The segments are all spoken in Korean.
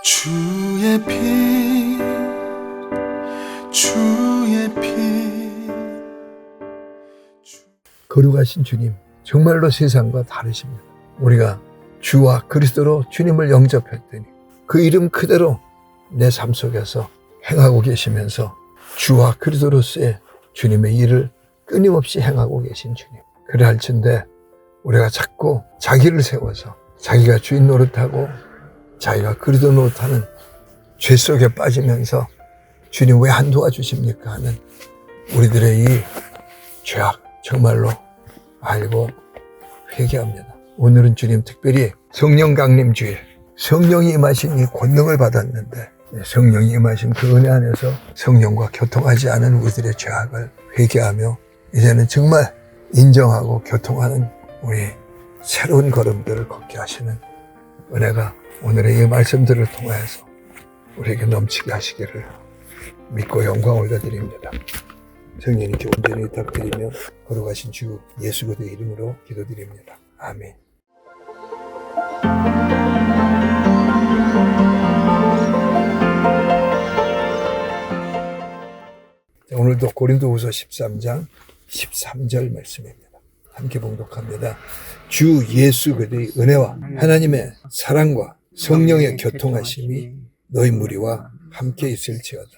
주의 피 주의 피. 거룩하신 주님, 정말로 세상과 다르십니다. 우리가 주와 그리스도로 주님을 영접했더니 그 이름 그대로 내 삶 속에서 행하고 계시면서 주와 그리스도로서의 주님의 일을 끊임없이 행하고 계신 주님. 그래 할진대 우리가 자꾸 자기를 세워서 자기가 주인 노릇하고 자기가 그리스도 노릇하는 죄 속에 빠지면서 주님 왜 안 도와주십니까 하는 우리들의 이 죄악 정말로 알고 회개합니다. 오늘은 주님 특별히 성령 강림 주일, 성령이 임하신 이 권능을 받았는데 성령이 임하신 그 은혜 안에서 성령과 교통하지 않은 우리들의 죄악을 회개하며 이제는 정말 인정하고 교통하는 우리 새로운 걸음들을 걷게 하시는 은혜가 오늘의 이 말씀들을 통해서 우리에게 넘치게 하시기를 믿고 영광 올려드립니다. 성령님께 온전히 부탁드리며 거룩하신 주 예수 그리스도의 이름으로 기도드립니다. 아멘. 오늘도 고린도후서 13장 13절 말씀입니다. 함께 봉독합니다. 주 예수 그리스도의 은혜와 하나님의 사랑과 성령의 교통하심이 너희 무리와 함께 있을지어다.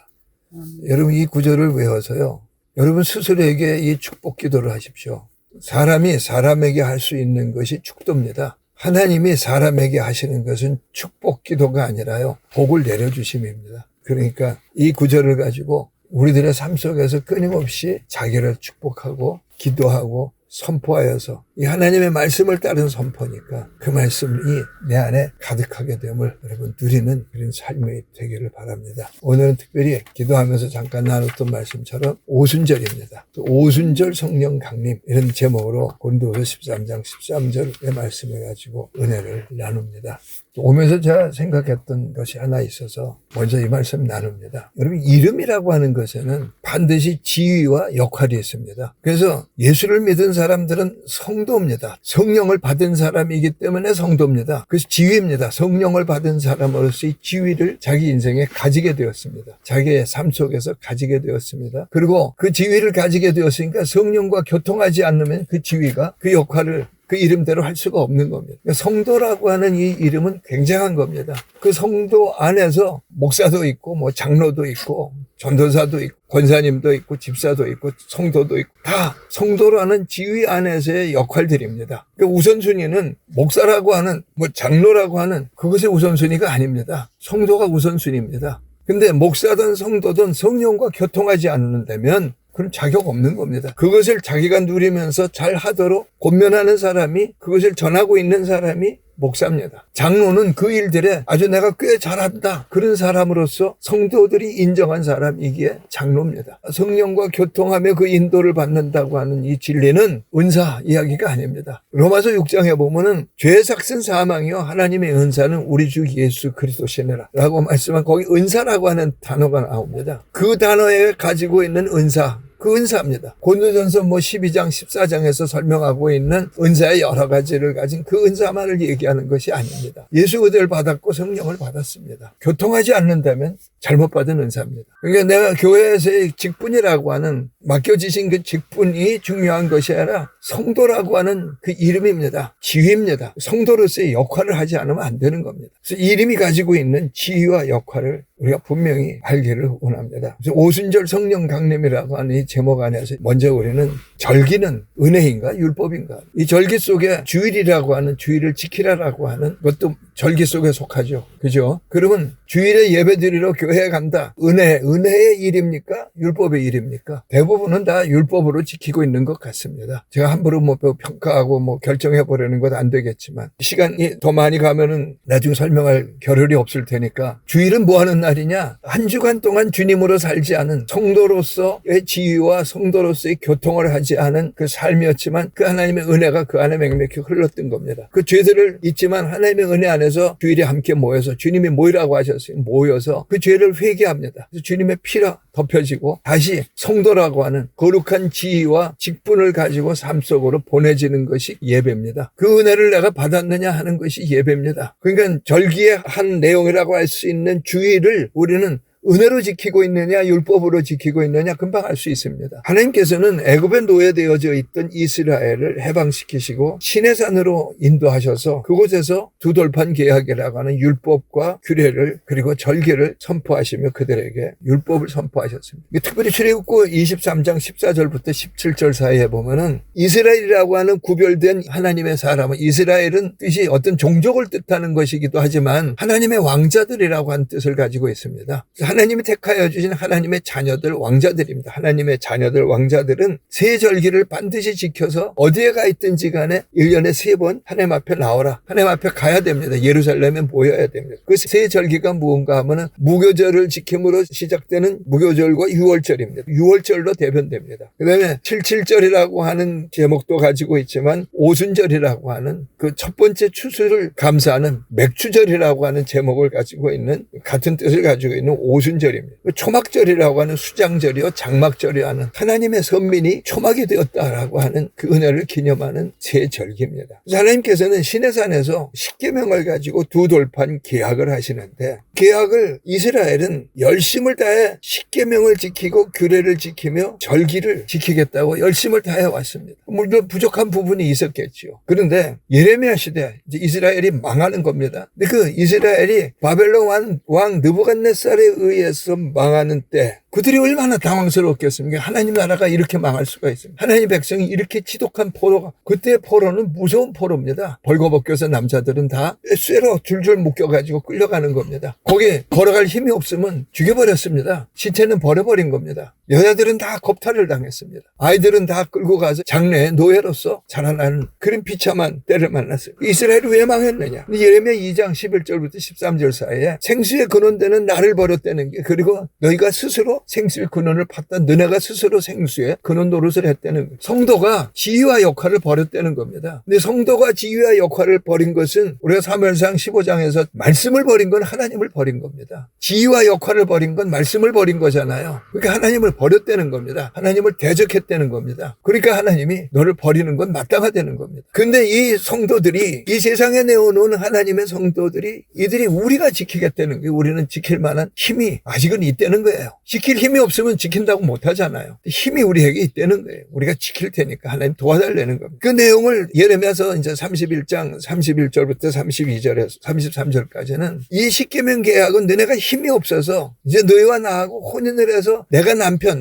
여러분 이 구절을 외워서요. 여러분 스스로에게 이 축복 기도를 하십시오. 사람이 사람에게 할 수 있는 것이 축도입니다. 하나님이 사람에게 하시는 것은 축복 기도가 아니라요. 복을 내려주심입니다. 그러니까 이 구절을 가지고 우리들의 삶 속에서 끊임없이 자기를 축복하고 기도하고 선포하여서 이 하나님의 말씀을 따른 선포니까 그 말씀이 내 안에 가득하게 됨을 여러분 누리는 그런 삶이 되기를 바랍니다. 오늘은 특별히 기도하면서 잠깐 나눴던 말씀처럼 오순절입니다. 오순절 성령 강림 이런 제목으로 고린도후서 13장 13절의 말씀을 가지고 은혜를 나눕니다. 오면서 제가 생각했던 것이 하나 있어서 먼저 이 말씀 나눕니다. 여러분 이름이라고 하는 것에는 반드시 지위와 역할이 있습니다. 그래서 예수를 믿은 사람들은 성도입니다. 성령을 받은 사람이기 때문에 성도입니다. 그래서 지위입니다. 성령을 받은 사람으로서의 지위를 자기 인생에 가지게 되었습니다. 자기의 삶 속에서 가지게 되었습니다. 그리고 그 지위를 가지게 되었으니까 성령과 교통하지 않으면 그 지위가 그 역할을 그 이름대로 할 수가 없는 겁니다. 그러니까 성도라고 하는 이 이름은 굉장한 겁니다. 그 성도 안에서 목사도 있고 뭐 장로도 있고 전도사도 있고 권사님도 있고 집사도 있고 성도도 있고 다 성도라는 지위 안에서의 역할들입니다. 그러니까 우선순위는 목사라고 하는 뭐 장로라고 하는 그것의 우선순위가 아닙니다. 성도가 우선순위입니다. 근데 목사든 성도든 성령과 교통하지 않는다면 그럼 자격 없는 겁니다. 그것을 자기가 누리면서 잘 하도록 권면하는 사람이 그것을 전하고 있는 사람이 목사입니다. 장로는 그 일들에 아주 내가 꽤 잘한다. 그런 사람으로서 성도들이 인정한 사람이기에 장로입니다. 성령과 교통하며 그 인도를 받는다고 하는 이 진리는 은사 이야기가 아닙니다. 로마서 6장에 보면은 죄의 삭은 사망이요 하나님의 은사는 우리 주 예수 그리스도시니라 라고 말씀한 거기 은사라고 하는 단어가 나옵니다. 그 단어에 가지고 있는 은사 그 은사입니다. 고린도전서 12장 14장에서 설명하고 있는 은사의 여러 가지를 가진 그 은사만을 얘기하는 것이 아닙니다. 예수 그리스도를 받았고 성령을 받았습니다. 교통하지 않는다면 잘못 받은 은사입니다. 그러니까 내가 교회에서의 직분이라고 하는 맡겨지신 그 직분이 중요한 것이 아니라 성도라고 하는 그 이름입니다. 지위입니다. 성도로서의 역할을 하지 않으면 안 되는 겁니다. 그래서 이름이 가지고 있는 지위와 역할을 우리가 분명히 알기를 원합니다. 그래서 오순절 성령 강림이라고 하는 이 제목 안에서 먼저 우리는 절기는 은혜인가 율법인가? 이 절기 속에 주일이라고 하는 주일을 지키라라고 하는 것도 절기 속에 속하죠. 그죠? 그러면 주일에 예배드리러 교회에 간다. 은혜의 일입니까? 율법의 일입니까? 대부분은 다 율법으로 지키고 있는 것 같습니다. 제가 함부로 뭐 평가하고 결정해보려는 건 안 되겠지만 시간이 더 많이 가면은 나중에 설명할 겨를이 없을 테니까 주일은 뭐 하는 날이냐? 한 주간 동안 주님으로 살지 않은 성도로서의 지위와 성도로서의 교통을 하지 않은 그 삶이었지만 그 하나님의 은혜가 그 안에 맹맥히 흘렀던 겁니다. 그 죄들을 잊지만 하나님의 은혜 안에 안에서 주일에 함께 모여서 주님이 모이라고 하셨어요. 모여서 그 죄를 회개합니다. 그래서 주님의 피로 덮여지고 다시 성도라고 하는 거룩한 지위와 직분을 가지고 삶 속으로 보내지는 것이 예배입니다. 그 은혜를 내가 받았느냐 하는 것이 예배입니다. 그러니까 절기의 한 내용이라고 할 수 있는 주의를 우리는 은혜로 지키고 있느냐 율법으로 지키고 있느냐 금방 알 수 있습니다. 하나님께서는 애굽에 노예되어져 있던 이스라엘을 해방시키시고 시내산으로 인도하셔서 그곳에서 두 돌판 계약이라고 하는 율법과 규례를 그리고 절개를 선포하시며 그들에게 율법을 선포하셨습니다. 특별히 출애굽기 23장 14절부터 17절 사이에 보면은 이스라엘이라고 하는 구별된 하나님의 사람은 이스라엘은 뜻이 어떤 종족을 뜻하는 것이기도 하지만 하나님의 왕자들이라고 하는 뜻을 가지고 있습니다. 하나님이 택하여 주신 하나님의 자녀들 왕자들입니다. 하나님의 자녀들 왕자들은 세 절기를 반드시 지켜서 어디에 가 있든지 간에 1년에 3번 하나님 앞에 나오라. 하나님 앞에 가야 됩니다. 예루살렘에 모여야 됩니다. 그 세 절기가 무언가 하면은 무교절을 지킴으로 시작되는 무교절과 유월절입니다. 유월절로 대변됩니다. 그 다음에 77절이라고 하는 제목도 가지고 있지만 오순절이라고 하는 그 첫 번째 추수를 감사하는 맥추절이라고 하는 제목을 가지고 있는 같은 뜻을 가지고 있는 오순절입니다. 초막절이라고 하는 수장절이요 장막절이 하는 하나님의 선민이 초막이 되었다라고 하는 그 은혜를 기념하는 세 절기입니다. 하나님께서는 시내산에서 십계명을 가지고 두 돌판 계약을 하시는데 계약을 이스라엘은 열심을 다해 십계명을 지키고 규례를 지키며 절기를 지키겠다고 열심을 다해 왔습니다. 물론 부족한 부분이 있었겠죠. 그런데 예레미야 시대 이제 이스라엘이 망하는 겁니다. 근데 그 이스라엘이 바벨론 왕 느부갓네살에 의해서 망하는 때 그들이 얼마나 당황스러웠겠습니까? 하나님 나라가 이렇게 망할 수가 있습니다. 하나님 백성이 이렇게 지독한 포로가 그때의 포로는 무서운 포로입니다. 벌거벗겨서 남자들은 다 쇠로 줄줄 묶여가지고 끌려가는 겁니다. 거기에 걸어갈 힘이 없으면 죽여버렸습니다. 시체는 버려버린 겁니다. 여자들은 다 겁탈을 당했습니다. 아이들은 다 끌고 가서 장래의 노예로서 자라나는 그런 비참한 때를 만났어요. 이스라엘이 왜 망했느냐? 예레미야 2장 11절부터 13절 사이에 생수의 근원되는 나를 버렸다는 게 그리고 너희가 스스로 생수의 근원을 팠다. 너네가 스스로 생수의 근원 노릇을 했다는 거예요. 성도가 지위와 역할을 버렸다는 겁니다. 근데 성도가 지위와 역할을 버린 것은 우리가 사무엘상 15장에서 말씀을 버린 건 하나님을 버린 겁니다. 지위와 역할을 버린 건 말씀을 버린 거잖아요. 그러니까 하나님을 버렸다는 겁니다. 하나님을 대적했다는 겁니다. 그러니까 하나님이 너를 버리는 건 마땅하다는 겁니다. 근데 이 성도들이 이 세상에 내어놓은 하나님의 성도들이 이들이 우리가 지키겠다는 게 우리는 지킬 만한 힘이 아직은 있다는 거예요. 지킬 힘이 없으면 지킨다고 못하잖아요. 힘이 우리에게 있다는 거예요. 우리가 지킬 테니까 하나님 도와달라는 겁니다. 그 내용을 예레미야서 이제 31장 31절부터 32절에서 33절까지는 이 십계명 계약은 너네가 힘이 없어서 이제 너희와 나하고 혼인을 해서 내가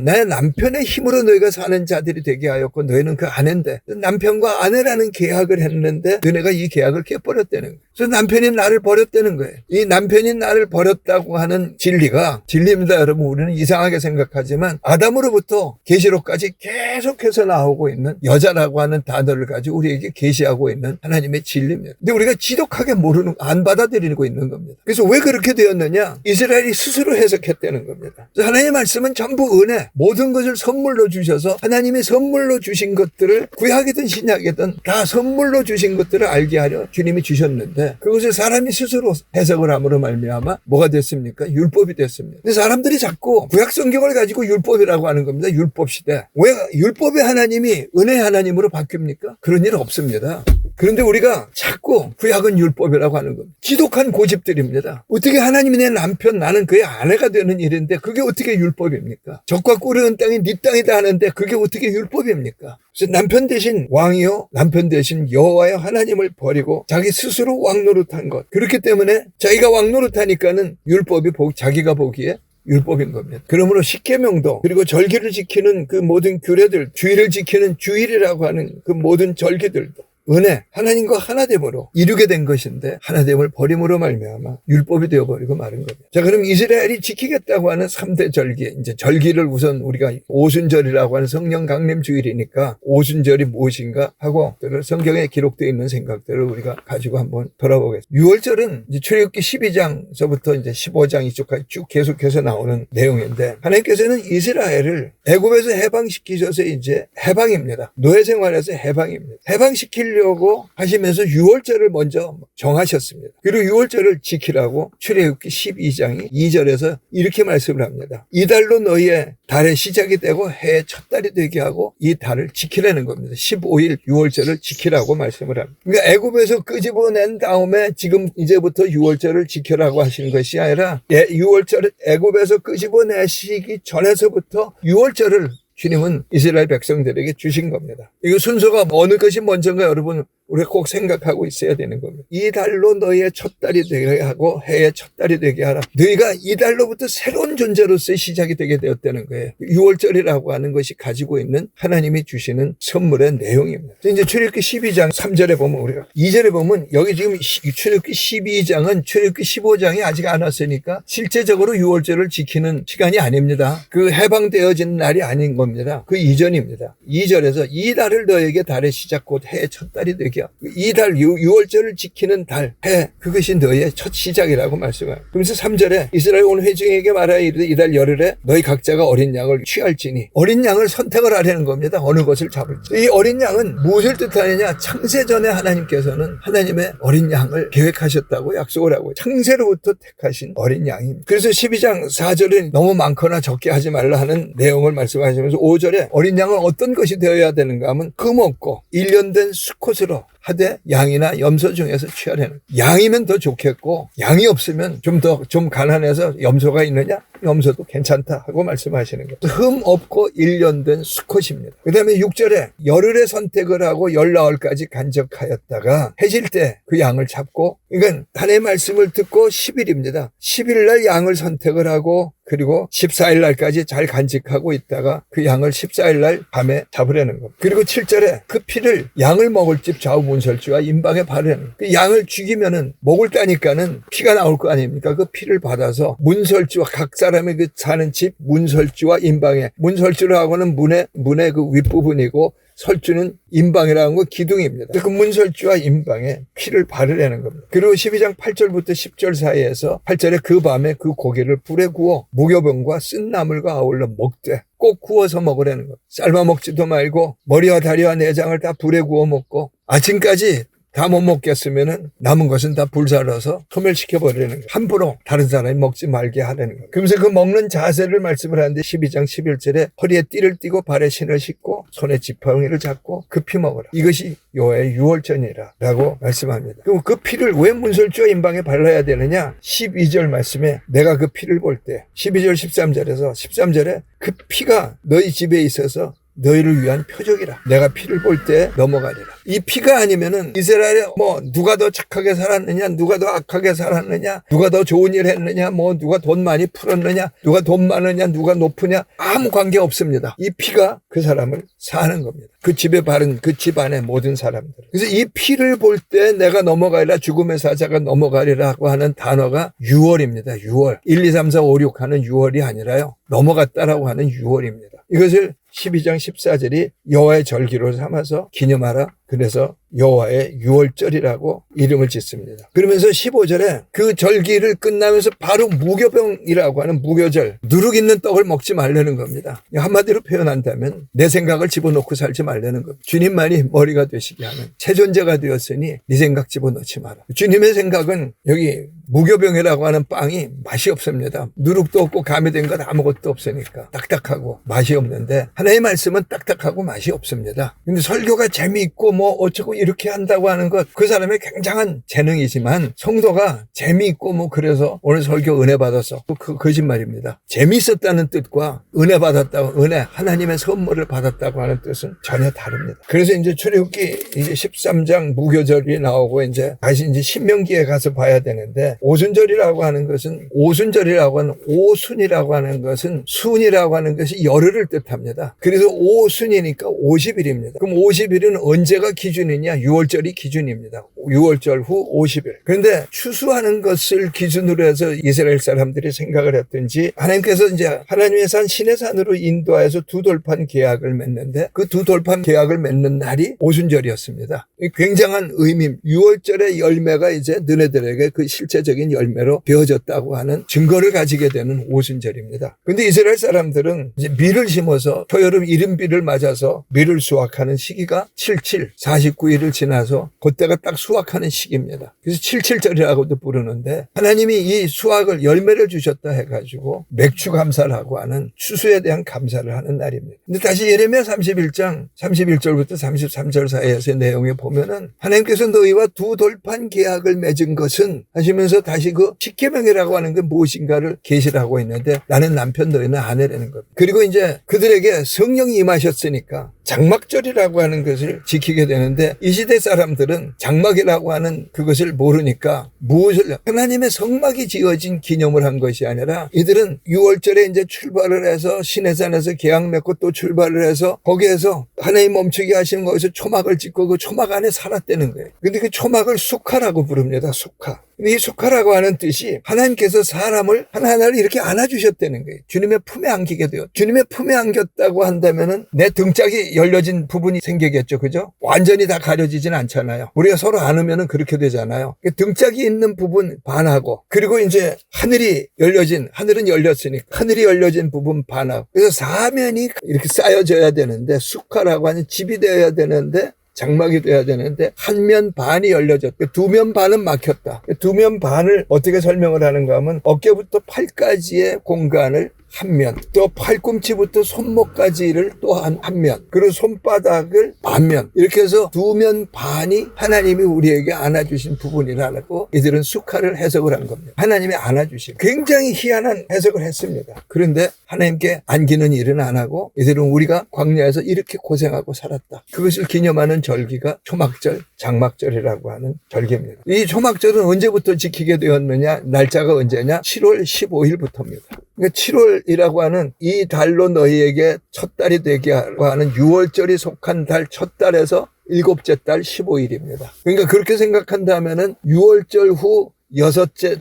내 남편의 힘으로 너희가 사는 자들이 되게 하였고 너희는 그 아내인데 남편과 아내라는 계약을 했는데 너네가 이 계약을 깨버렸다는 거예요. 그래서 남편이 나를 버렸다는 거예요. 이 남편이 나를 버렸다고 하는 진리입니다. 여러분 우리는 이상하게 생각하지만 아담으로부터 계시록까지 계속해서 나오고 있는 여자라고 하는 단어를 가지고 우리에게 계시하고 있는 하나님의 진리입니다. 근데 우리가 지독하게 모르는 안 받아들이고 있는 겁니다. 그래서 왜 그렇게 되었느냐? 이스라엘이 스스로 해석했다는 겁니다. 그래서 하나님의 말씀은 전부 은혜, 모든 것을 선물로 주셔서 하나님이 선물로 주신 것들을 구약이든 신약이든 다 선물로 주신 것들을 알게 하려 주님이 주셨는데 그것을 사람이 스스로 해석을 함으로 말미암아 뭐가 됐습니까? 율법이 됐습니다. 근데 사람들이 자꾸 구약 성경을 가지고 율법이라고 하는 겁니다. 율법 시대. 왜 율법의 하나님이 은혜의 하나님으로 바뀝니까? 그런 일 없습니다. 그런데 우리가 자꾸 구약은 율법이라고 하는 겁니다. 지독한 고집들입니다. 어떻게 하나님이 내 남편 나는 그의 아내가 되는 일인데 그게 어떻게 율법입니까? 적과 꿀은 땅이 네 땅이다 하는데 그게 어떻게 율법입니까? 그래서 남편 대신 왕이요 남편 대신 여호와여 하나님을 버리고 자기 스스로 왕 노릇한 것. 그렇기 때문에 자기가 왕 노릇하니까는 율법이 자기가 보기에 율법인 겁니다. 그러므로 십계명도 그리고 절기를 지키는 그 모든 규례들, 주일을 지키는 주일이라고 하는 그 모든 절기들도 은혜, 하나님과 하나됨으로 이루게 된 것인데 하나됨을 버림으로 말미암아 율법이 되어버리고 마른 겁니다. 자, 그럼 이스라엘이 지키겠다고 하는 3대 절기, 이제 절기를 우선 우리가 오순절이라고 하는 성령 강림 주일이니까 오순절이 무엇인가 하고 성경에 기록되어 있는 생각들을 우리가 가지고 한번 돌아보겠습니다. 유월절은 이제 출애굽기 12장서부터 이제 15장 이쪽까지 쭉 계속해서 나오는 내용인데 하나님께서는 이스라엘을 애굽에서 해방시키셔서 이제 해방입니다. 노예 생활에서 해방입니다. 해방시키려 하시려고 하시면서 유월절을 먼저 정하셨습니다. 그리고 유월절을 지키라고 출애굽기 12장이 2절에서 이렇게 말씀을 합니다. 이달로 너희의 달의 시작이 되고 해의 첫 달이 되게 하고 이 달을 지키라는 겁니다. 15일 유월절을 지키라고 말씀을 합니다. 그러니까 애굽에서 끄집어낸 다음에 지금 이제부터 유월절을 지켜라고 하시는 것이 아니라 유월절을 애굽에서 끄집어내시기 전에서부터 유월절을 주님은 이스라엘 백성들에게 주신 겁니다. 이거 순서가 어느 것이 먼저인가 여러분 우리가 꼭 생각하고 있어야 되는 겁니다. 이 달로 너희의 첫 달이 되게 하고 해의 첫 달이 되게 하라. 너희가 이 달로부터 새로운 존재로서의 시작이 되게 되었다는 거예요. 6월절이라고 하는 것이 가지고 있는 하나님이 주시는 선물의 내용입니다. 이제 출애굽기 12장 3절에 보면 우리가 2절에 보면 여기 지금 출애굽기 12장은 출애굽기 15장이 아직 안 왔으니까 실제적으로 6월절을 지키는 시간이 아닙니다. 그 해방되어진 날이 아닌 겁니다. 그 이전입니다. 2절에서 이 달을 너에게 달의 시작 곧 해의 첫 달이 되게 이 달 6월절을 지키는 달, 해 그것이 너의 첫 시작이라고 말씀해요. 그러면서 3절에 이스라엘 온 회중에게 말하여 이르되 이달 열흘에 너희 각자가 어린 양을 취할지니 어린 양을 선택을 하려는 겁니다. 어느 것을 잡을지. 이 어린 양은 무엇을 뜻하느냐? 창세전에 하나님께서는 하나님의 어린 양을 계획하셨다고 약속을 하고 창세로부터 택하신 어린 양입니다. 그래서 12장 4절은 너무 많거나 적게 하지 말라 하는 내용을 말씀하시면서 5절에 어린 양은 어떤 것이 되어야 되는가 하면 금 없고 1년 된 수컷으로 하되 양이나 염소 중에서 취하려는 양이면 더 좋겠고 양이 없으면 좀 가난해서 염소가 있느냐? 염소도 괜찮다 하고 말씀하시는 거예요. 흠 없고 1년 된 수컷입니다. 그 다음에 6절에 열흘에 선택을 하고 열나흘까지 간적하였다가 해질 때 그 양을 잡고 그러니까 하나님의 말씀을 듣고 10일입니다. 10일 날 양을 선택을 하고 그리고 14일 날까지 잘 간직하고 있다가 그 양을 14일 날 밤에 잡으려는 겁니다. 그리고 7절에 그 피를 양을 먹을 집 좌우 문설주와 임방에 바르는 그 양을 죽이면은 먹을 따니까는 피가 나올 거 아닙니까? 그 피를 받아서 문설주와 각 사람의 그 사는 집 문설주와 임방에 문설주라고는 문의 그 윗부분이고 설주는 임방이라는 거 기둥입니다. 그 문설주와 임방에 피를 바르려는 겁니다. 그리고 12장 8절부터 10절 사이에서 8절에 그 밤에 그 고기를 불에 구워 무교병과 쓴 나물과 아울러 먹되 꼭 구워서 먹으라는 겁니다. 삶아 먹지도 말고 머리와 다리와 내장을 다 불에 구워 먹고 아침까지 다 못 먹겠으면은 남은 것은 다 불살라서 소멸시켜버리는 거예요. 함부로 다른 사람이 먹지 말게 하라는 거예요. 그러면서 그 먹는 자세를 말씀을 하는데 12장 11절에 허리에 띠를 띠고 발에 신을 신고 손에 지팡이를 잡고 급히 먹어라. 이것이 여호와의 유월절이라 라고 말씀합니다. 그럼 그 피를 왜 문설주와 임방에 발라야 되느냐? 12절 말씀에 내가 그 피를 볼 때 12절 13절에서 13절에 그 피가 너희 집에 있어서 너희를 위한 표적이라. 내가 피를 볼 때 넘어가리라. 이 피가 아니면은 이스라엘에 누가 더 착하게 살았느냐, 누가 더 악하게 살았느냐, 누가 더 좋은 일 했느냐, 누가 돈 많이 풀었느냐, 누가 돈 많으냐, 누가 높으냐 아무 관계 없습니다. 이 피가 그 사람을 사는 겁니다. 그 집에 바른 그 집안의 모든 사람들. 그래서 이 피를 볼 때 내가 넘어가리라, 죽음의 사자가 넘어가리라고 하는 단어가 유월입니다. 유월. 1, 2, 3, 4, 5, 6 하는 유월이 아니라요. 넘어갔다라고 하는 유월입니다. 이것을 12장 14절이 여호와의 절기로 삼아서 기념하라. 그래서 여호와의 유월절이라고 이름을 짓습니다. 그러면서 15절에 그 절기를 끝나면서 바로 무교병이라고 하는 무교절, 누룩 있는 떡을 먹지 말라는 겁니다. 한마디로 표현한다면 내 생각을 집어넣고 살지 말라는 겁니다. 주님만이 머리가 되시게 하는 최존재가 되었으니 네 생각 집어넣지 마라. 주님의 생각은 여기 무교병이라고 하는 빵이 맛이 없습니다. 누룩도 없고 가미된 것 아무것도 없으니까 딱딱하고 맛이 없는데 하나님의 말씀은 딱딱하고 맛이 없습니다. 근데 설교가 재미있고 어쩌고 이렇게 한다고 하는 것 그 사람의 굉장한 재능이지만 성도가 재미있고 그래서 오늘 설교 은혜 받았어. 그 거짓말입니다. 재미있었다는 뜻과 은혜 받았다고 은혜 하나님의 선물을 받았다고 하는 뜻은 전혀 다릅니다. 그래서 이제 출애굽기 이제 13장 무교절이 나오고 이제 다시 이제 신명기에 가서 봐야 되는데 오순절이라고 하는 것은 오순절이라고 하는 오순이라고 하는 것은 순이라고 하는 것이 열흘을 뜻합니다. 그래서 오순이니까 50일입니다. 그럼 50일은 언제가 기준이냐? 6월절이 기준입니다. 6월절 후 50일. 그런데 추수하는 것을 기준으로 해서 이스라엘 사람들이 생각을 했든지 하나님께서 이제 하나님의 산 시내산으로 인도하여서 두 돌판 계약을 맺는데 그 두 돌판 계약을 맺는 날이 오순절이었습니다. 굉장한 의미, 6월절의 열매가 이제 너네들에게 그 실제적인 열매로 되어졌다고 하는 증거를 가지게 되는 오순절입니다. 근데 이스라엘 사람들은 이제 밀을 심어서 초여름 이른비를 맞아서 밀을 수확하는 시기가 77, 49일을 지나서 그때가 딱 수확하는 시기입니다. 그래서 77절이라고도 부르는데 하나님이 이 수확을 열매를 주셨다 해가지고 맥주 감사를 하고 하는 추수에 대한 감사를 하는 날입니다. 근데 다시 예레미야 31장 31절부터 33절 사이에서의 내용에 보면은 하나님께서 너희와 두 돌판 계약을 맺은 것은 하시면서 다시 그 십계명이라고 하는 게 무엇인가를 계시를 하고 있는데 나는 남편 너희는 아내라는 겁니다. 그리고 이제 그들에게 성령이 임하셨으니까 장막절이라고 하는 것을 지키게 되는데 이 시대 사람들은 장막이라고 하는 그것을 모르니까 무엇을 하나님의 성막이 지어진 기념을 한 것이 아니라 이들은 6월절에 이제 출발을 해서 시내산에서 계약 맺고 또 출발을 해서 거기에서 하나님 멈추게 하시는 거기서 초막을 짓고 그 초막 안에 살았다는 거예요. 근데 그 초막을 수카라고 부릅니다. 수카. 이 수카라고 하는 뜻이 하나님께서 사람을 하나하나를 이렇게 안아주셨다는 거예요. 주님의 품에 안기게 돼요. 주님의 품에 안겼다고 한다면은 내 등짝이 열려진 부분이 생기겠죠. 그죠? 완전히 다 가려지진 않잖아요. 우리가 서로 안으면은 그렇게 되잖아요. 등짝이 있는 부분 반하고 그리고 이제 하늘은 열렸으니까 하늘이 열려진 부분 반하고 그래서 사면이 이렇게 쌓여져야 되는데 수카라고 하는 집이 되어야 되는데 장막이 돼야 되는데 한 면 반이 열려졌고 두 면 반은 막혔다. 두 면 반을 어떻게 설명을 하는가 하면 어깨부터 팔까지의 공간을 한 면, 또 팔꿈치부터 손목까지를 또 한 면, 그리고 손바닥을 반면, 이렇게 해서 두 면 반이 하나님이 우리에게 안아주신 부분이라고 이들은 수카를 해석을 한 겁니다. 하나님이 안아주신 굉장히 희한한 해석을 했습니다. 그런데 하나님께 안기는 일은 안 하고 이들은 우리가 광야에서 이렇게 고생하고 살았다. 그것을 기념하는 절기가 초막절, 장막절이라고 하는 절기입니다. 이 초막절은 언제부터 지키게 되었느냐? 날짜가 언제냐? 7월 15일부터입니다. 그러니까 7월이라고 하는 이 달로 너희에게 첫 달이 되게 하고 하는 6월절이 속한 달 첫 달에서 일곱째 달 15일입니다. 그러니까 그렇게 생각한다면은 6월절 후 여섯째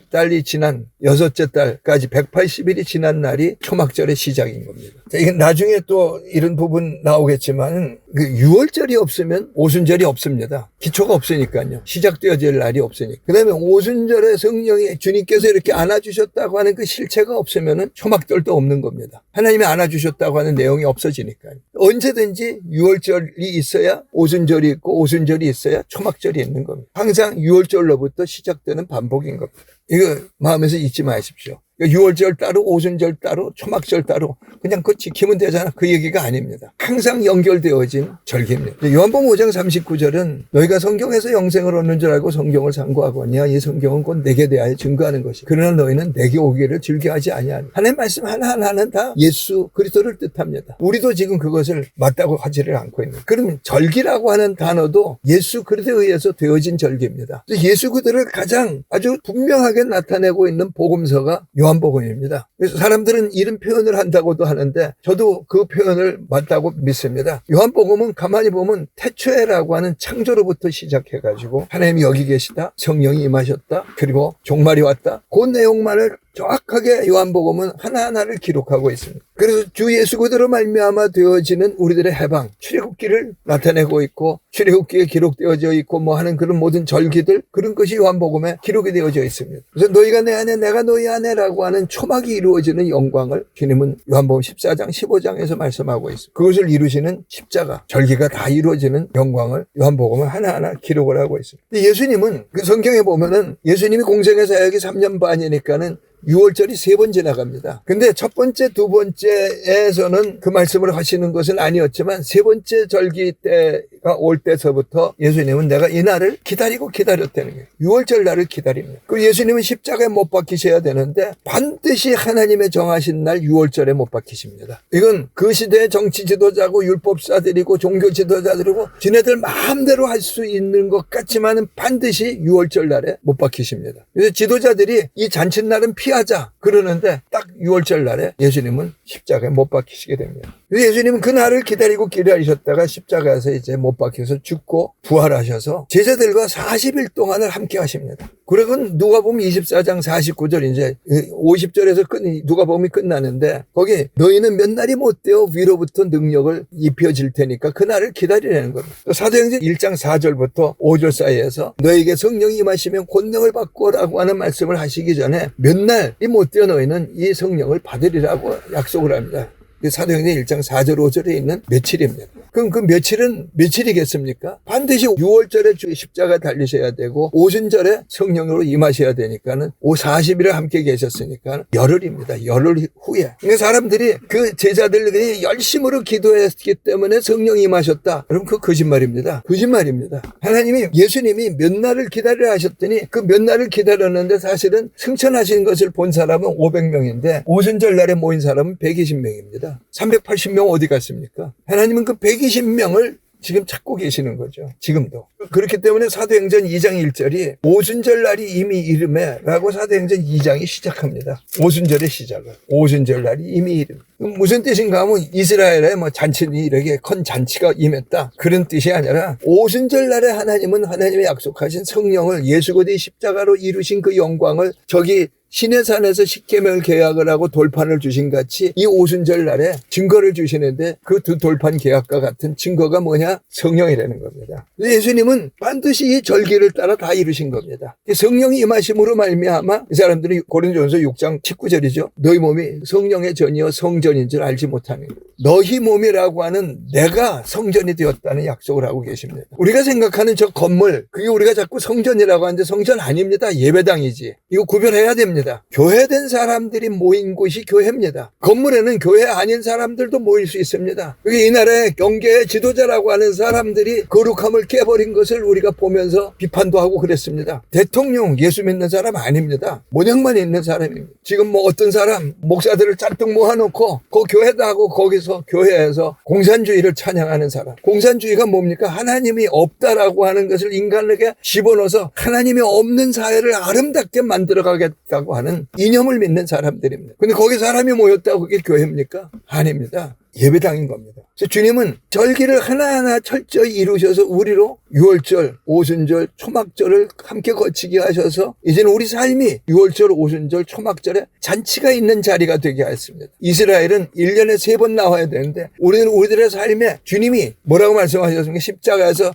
달까지 180일이 지난 날이 초막절의 시작인 겁니다. 자, 이건 나중에 또 이런 부분 나오겠지만 그 6월절이 없으면 오순절이 없습니다. 기초가 없으니까요. 시작되어질 날이 없으니까. 그 다음에 오순절에 성령이 주님께서 이렇게 안아주셨다고 하는 그 실체가 없으면 초막절도 없는 겁니다. 하나님이 안아주셨다고 하는 내용이 없어지니까요. 언제든지 6월절이 있어야 오순절이 있고 오순절이 있어야 초막절이 있는 겁니다. 항상 6월절로부터 시작되는 반복인 겁니다. 이거 마음에서 잊지 마십시오. 6월절 따로 오순절 따로 초막절 따로 그냥 그거 지키면 되잖아. 그 얘기가 아닙니다. 항상 연결되어진 절기입니다. 요한복음 5장 39절은 너희가 성경에서 영생을 얻는 줄 알고 성경을 상고하거니와 이 성경은 곧 내게 대하여 증거하는 것이 그러나 너희는 내게 오기를 즐겨하지 아니하니 하나님 말씀 하나하나는 다 예수 그리스도를 뜻합니다. 우리도 지금 그것을 맞다고 하지를 않고 있는 그러면 절기라고 하는 단어도 예수 그리스도에 의해서 되어진 절기입니다. 예수 그리스도를 가장 아주 분명하게 나타내고 있는 복음서가 요한복음입니다. 그래서 사람들은 이런 표현을 한다고도 하는데 저도 그 표현을 맞다고 믿습니다. 요한복음은 가만히 보면 태초에라고 하는 창조로부터 시작해가지고 하나님이 여기 계시다, 성령이 임하셨다, 그리고 종말이 왔다. 그 내용만을 정확하게 요한복음은 하나하나를 기록하고 있습니다. 그래서 주 예수 그리스도로 말미암아 되어지는 우리들의 해방, 출애굽기를 나타내고 있고 출애굽기에 기록되어져 있고 뭐 하는 그런 모든 절기들 그런 것이 요한복음에 기록이 되어져 있습니다. 그래서 너희가 내 안에 내가 너희 안에라고 하는 초막이 이루어지는 영광을 주님은 요한복음 14장 15장에서 말씀하고 있습니다. 그것을 이루시는 십자가, 절기가 다 이루어지는 영광을 요한복음은 하나하나 기록을 하고 있습니다. 근데 예수님은 그 성경에 보면은 예수님이 공생의 사역이 3년 반이니까는 6월절이 3번 지나갑니다. 근데 첫 번째, 두 번째에서는 그 말씀을 하시는 것은 아니었지만 세 번째 절기 때가 올 때서부터 예수님은 내가 이 날을 기다렸다는 거예요. 6월절 날을 기다립니다. 그 예수님은 십자가에 못 박히셔야 되는데 반드시 하나님의 정하신 날 6월절에 못 박히십니다. 이건 그 시대의 정치 지도자고 율법사들이고 종교 지도자들이고 지네들 마음대로 할 수 있는 것 같지만은 반드시 6월절 날에 못 박히십니다. 그래서 지도자들이 이 잔칫날은 피하자 그러는데 딱 6월절 날에 예수님은 십자가에 못 박히시게 됩니다. 예수님은 그 날을 기다리셨다가 십자가에서 이제 못 박혀서 죽고 부활하셔서 제자들과 40일 동안을 함께 하십니다. 그리고 누가복음 24장 49절 이제 50절에서 누가복음이 끝나는데 거기 너희는 몇 날이 못 되어 위로부터 능력을 입혀질 테니까 그 날을 기다리라는 겁니다. 사도행전 1장 4절부터 5절 사이에서 너에게 성령이 임하시면 권능을 받고라고 하는 말씀을 하시기 전에 몇 날이 못 되어 너희는 이 성령을 받으리라고 약속을 합니다. 사도행전 1장 4절 5절에 있는 며칠입니다. 그럼 그 며칠은 며칠이겠습니까? 반드시 6월절에 십자가 달리셔야 되고 오순절에 성령으로 임하셔야 되니까는 40일을 함께 계셨으니까 열흘입니다. 열흘 후에. 그러니까 사람들이 그 제자들이 열심으로 기도했기 때문에 성령이 임하셨다. 그럼 그 거짓말입니다. 거짓말입니다. 하나님이 예수님이 몇 날을 기다리라 하셨더니 그 몇 날을 기다렸는데 사실은 승천하신 것을 본 사람은 500명인데 오순절 날에 모인 사람은 120명입니다. 380명 어디 갔습니까? 하나님은 그 120명을 지금 찾고 계시는 거죠. 지금도. 그렇기 때문에 사도행전 2장 1절이 오순절 날이 이미 이름에 라고 사도행전 2장이 시작합니다. 오순절의 시작을. 오순절 날이 이미 이름. 무슨 뜻인가 하면 이스라엘에 잔치니 이렇게 큰 잔치가 임했다. 그런 뜻이 아니라 오순절 날에 하나님은 하나님의 약속하신 성령을 예수 그리스도의 십자가로 이루신 그 영광을 저기 시내산에서 십계명을 계약을 하고 돌판을 주신 같이 이 오순절 날에 증거를 주시는데 그 두 돌판 계약과 같은 증거가 뭐냐? 성령이라는 겁니다. 예수님은 반드시 이 절기를 따라 다 이루신 겁니다. 성령이 임하심으로 말미암아 이 사람들이 고린도전서 6장 19절이죠. 너희 몸이 성령의 전이요 성전인 줄 알지 못하는 너희 몸이라고 하는 내가 성전이 되었다는 약속을 하고 계십니다. 우리가 생각하는 저 건물 그게 우리가 자꾸 성전이라고 하는데 성전 아닙니다. 예배당이지. 이거 구별해야 됩니다. 교회된 사람들이 모인 곳이 교회입니다. 건물에는 교회 아닌 사람들도 모일 수 있습니다. 이 나라의 경계의 지도자라고 하는 사람들이 거룩함을 깨버린 것을 우리가 보면서 비판도 하고 그랬습니다. 대통령 예수 믿는 사람 아닙니다. 모양만 있는 사람입니다. 지금 어떤 사람 목사들을 잔뜩 모아놓고 그 교회도 하고 거기서 교회에서 공산주의를 찬양하는 사람. 공산주의가 뭡니까? 하나님이 없다라고 하는 것을 인간에게 집어넣어서 하나님이 없는 사회를 아름답게 만들어가겠다고 하는 이념을 믿는 사람들입니다. 근데 거기 사람이 모였다고 그게 교회입니까? 아닙니다. 예배당인 겁니다. 주님은 절기를 하나하나 철저히 이루셔서 우리로 6월절, 오순절, 초막절을 함께 거치게 하셔서 이제는 우리 삶이 6월절, 오순절, 초막절에 잔치가 있는 자리가 되게 하였습니다. 이스라엘은 1년에 3번 나와야 되는데 우리는 우리들의 삶에 주님이 뭐라고 말씀하셨습니까? 십자가에서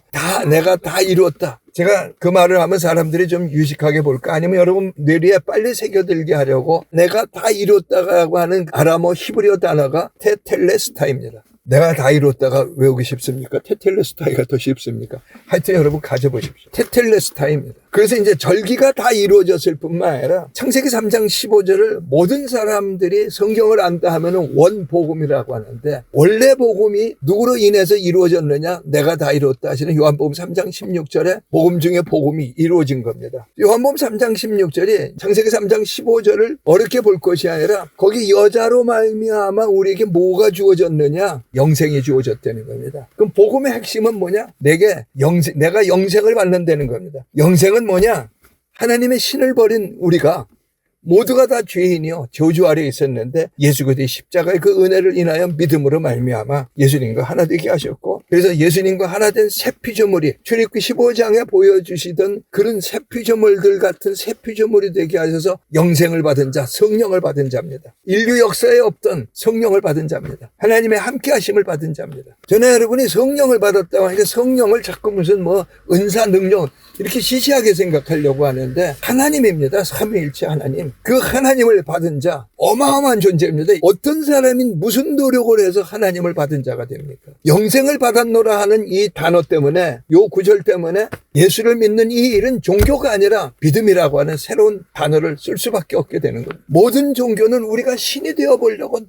내가 다 이루었다. 제가 그 말을 하면 사람들이 좀 유식하게 볼까? 아니면 여러분 뇌리에 빨리 새겨들게 하려고 내가 다 이뤘다고 하는 아람어 히브리어 단어가 테텔레스타입니다. 내가 다 이뤘다가 외우기 쉽습니까? 테텔레스타이가 더 쉽습니까? 하여튼 여러분 가져보십시오. 테텔레스타입니다. 그래서 이제 절기가 다 이루어졌을 뿐만 아니라 창세기 3장 15절을 모든 사람들이 성경을 안다 하면은 원복음이라고 하는데 원래 복음이 누구로 인해서 이루어졌느냐? 내가 다 이뤘다 하시는 요한복음 3장 16절에 복음 중에 복음이 이루어진 겁니다. 요한복음 3장 16절이 창세기 3장 15절을 어렵게 볼 것이 아니라 거기 여자로 말미암아 우리에게 뭐가 주어졌느냐? 영생이 주어졌다는 겁니다. 그럼 복음의 핵심은 뭐냐? 내가 영생을 받는다는 겁니다. 영생은 뭐냐? 하나님의 신을 버린 우리가 모두가 다 죄인이요 저주 아래에 있었는데 예수 그리스도의 십자가의 그 은혜를 인하여 믿음으로 말미암아 예수님과 하나 되게 하셨고 그래서 예수님과 하나 된 새 피조물이 출애굽기 15장에 보여주시던 그런 새 피조물들 같은 새 피조물이 되게 하셔서 영생을 받은 자, 성령을 받은 자입니다. 인류 역사에 없던 성령을 받은 자입니다. 하나님의 함께하심을 받은 자입니다. 전에 여러분이 성령을 받았다고 하니까 성령을 자꾸 무슨 은사 능력 이렇게 시시하게 생각하려고 하는데 하나님입니다. 삼위일체 하나님. 그 하나님을 받은 자 어마어마한 존재입니다. 어떤 사람이 무슨 노력을 해서 하나님을 받은 자가 됩니까? 영생을 받았노라 하는 이 단어 때문에 요 구절 때문에 예수를 믿는 이 일은 종교가 아니라 믿음이라고 하는 새로운 단어를 쓸 수밖에 없게 되는 거예요. 모든 종교는 우리가 신이 되어보려고